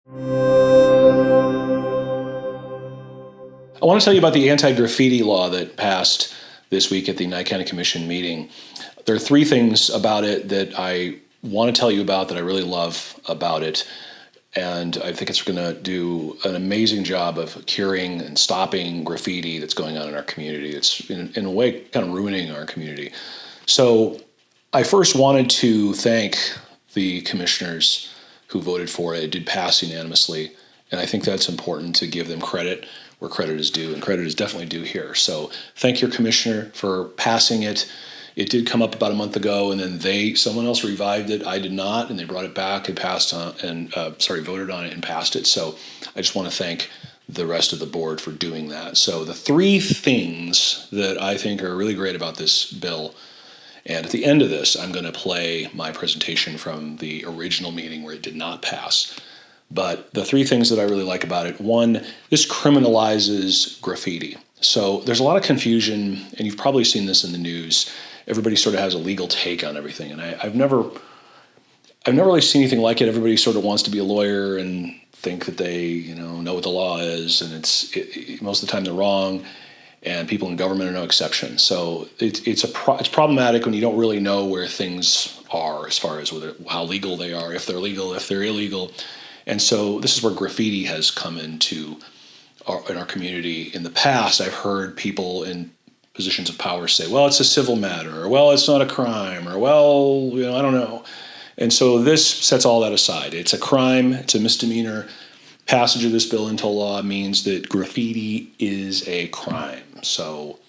I want to tell you about the anti-graffiti law that passed this week at the Nye County Commission meeting. There are three things about it that I want to tell you about that I really love about it. And I think it's going to do an amazing job of curing and stopping graffiti that's going on in our community. It's in a way kind of ruining our community. So I first wanted to thank the commissioners who voted for it. It did pass unanimously. And I think that's important to give them credit where credit is due, and credit is definitely due here. So thank your commissioner for passing it. It did come up about a month ago, and then someone else revived it. I did not, and they brought it back and voted on it and passed it. So I just want to thank the rest of the board for doing that. So the three things that I think are really great about this bill, and at the end of this, I'm going to play my presentation from the original meeting where it did not pass. But the three things that I really like about it: one, this criminalizes graffiti. So there's a lot of confusion, and you've probably seen this in the news. Everybody sort of has a legal take on everything, and I've never really seen anything like it. Everybody sort of wants to be a lawyer and think that they know what the law is, and most of the time they're wrong. And people in government are no exception. So it's problematic when you don't really know where things are as far as how legal they are, if they're legal, if they're illegal. And so this is where graffiti has come into in our community. In the past, I've heard people in positions of power say, well, it's a civil matter, or well, it's not a crime, or well, I don't know. And so this sets all that aside. It's a crime, it's a misdemeanor. Passage of this bill into law means that graffiti is a crime. So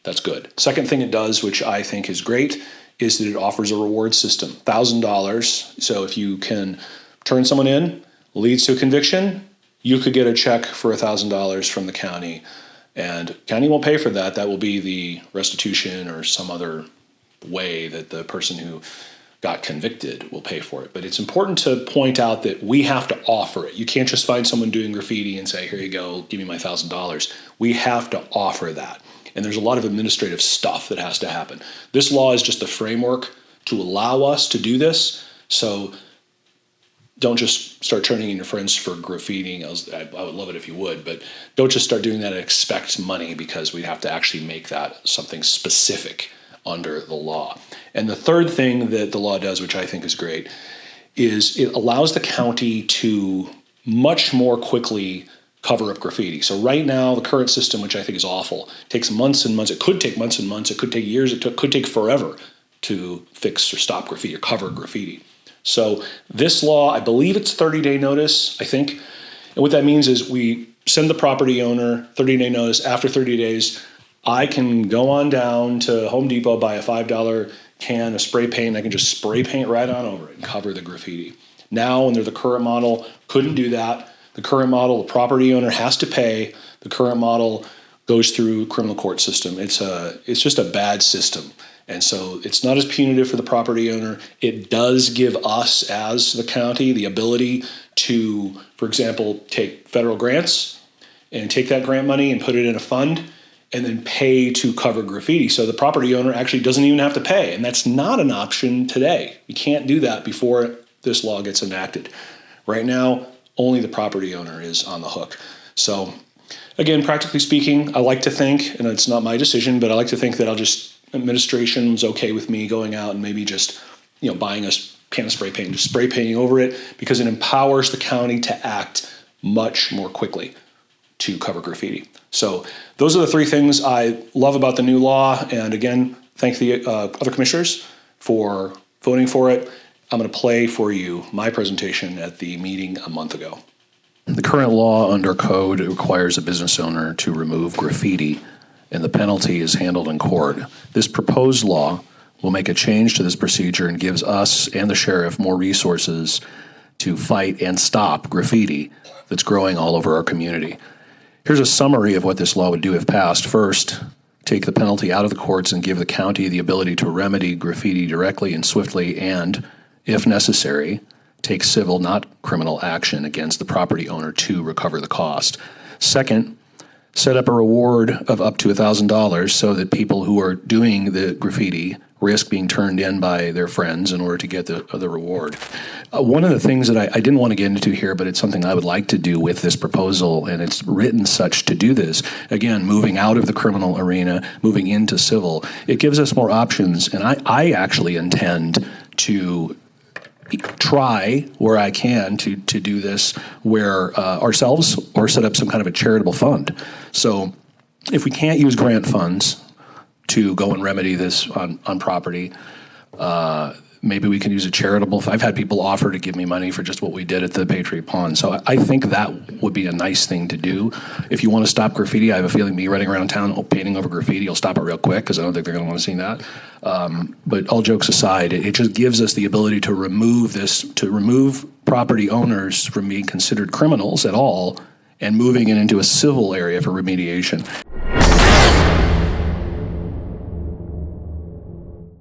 that's good. Second thing it does, which I think is great, is that it offers a reward system, $1,000. So if you can turn someone in, leads to a conviction, you could get a check for $1,000 from the county. And county won't pay for that. That will be the restitution or some other way that the person who got convicted will pay for it. But it's important to point out that we have to offer it. You can't just find someone doing graffiti and say, here you go, give me my $1,000. We have to offer that. And there's a lot of administrative stuff that has to happen. This law is just a framework to allow us to do this. So don't just start turning in your friends for graffitiing. I would love it if you would, but don't just start doing that and expect money, because we have to actually make that something specific under the law. And the third thing that the law does, which I think is great, is it allows the county to much more quickly cover up graffiti. So right now, the current system, which I think is awful, takes months and months. It could take months and months. It could take years. It could take forever to fix or stop graffiti or cover graffiti. So this law, I believe it's 30-day notice, I think. And what that means is we send the property owner 30-day notice. After 30 days, I can go on down to Home Depot, buy a $5 can of spray paint, and I can just spray paint right on over it and cover the graffiti. Now, under the current model, couldn't do that. The current model, the property owner has to pay. The current model goes through criminal court system. It's just a bad system. And so it's not as punitive for the property owner. It does give us, as the county, the ability to, for example, take federal grants and take that grant money and put it in a fund and then pay to cover graffiti. So the property owner actually doesn't even have to pay. And that's not an option today. You can't do that before this law gets enacted. Right now, only the property owner is on the hook. So again, practically speaking, I like to think, and it's not my decision, but I like to think that administration's okay with me going out and maybe just, buying a can of spray paint and just spray painting over it, because it empowers the county to act much more quickly to cover graffiti. So those are the three things I love about the new law. And again, thank the other commissioners for voting for it. I'm going to play for you my presentation at the meeting a month ago. The current law under code requires a business owner to remove graffiti, and the penalty is handled in court. This proposed law will make a change to this procedure and gives us and the sheriff more resources to fight and stop graffiti that's growing all over our community. Here's a summary of what this law would do if passed. First, take the penalty out of the courts and give the county the ability to remedy graffiti directly and swiftly, and, if necessary, take civil, not criminal, action against the property owner to recover the cost. Second, set up a reward of up to $1,000 so that people who are doing the graffiti risk being turned in by their friends in order to get the reward. One of the things that I didn't want to get into here, but it's something I would like to do with this proposal, and it's written such to do this, again, moving out of the criminal arena, moving into civil, it gives us more options, and I actually intend to try where I can to do this where ourselves or set up some kind of a charitable fund. So if we can't use grant funds to go and remedy this on property, maybe we can use a charitable. I've had people offer to give me money for just what we did at the Patriot Pond. So I think that would be a nice thing to do. If you want to stop graffiti, I have a feeling me running around town painting over graffiti, you'll stop it real quick because I don't think they're going to want to see that. But all jokes aside, it just gives us the ability to remove property owners from being considered criminals at all and moving it into a civil area for remediation.